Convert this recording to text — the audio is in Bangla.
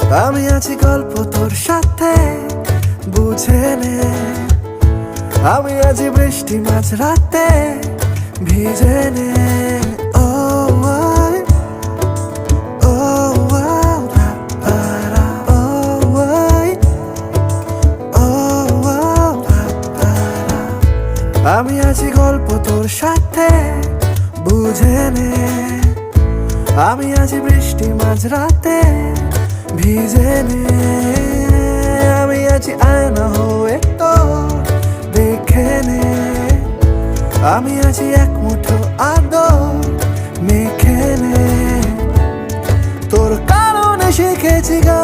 আমি আছি গল্প তোর সাথে, বুঝে নে। আমি আছি বৃষ্টি মাঝ রাতে, ভিজে নে। ও আয়, ও আও, পারা, ও আয়, ও আও, পারা। আমি আছি গল্প তোর সাথে, বুঝে নে। আমি আছি বৃষ্টি মাঝ রাতে, ভিজে নে। আমি আছি আয়না হয়ে তোর, দেখে নে। আমি আছি এক মুঠো আদর, মেখে নে। তোর কারণে শিখেছি গান।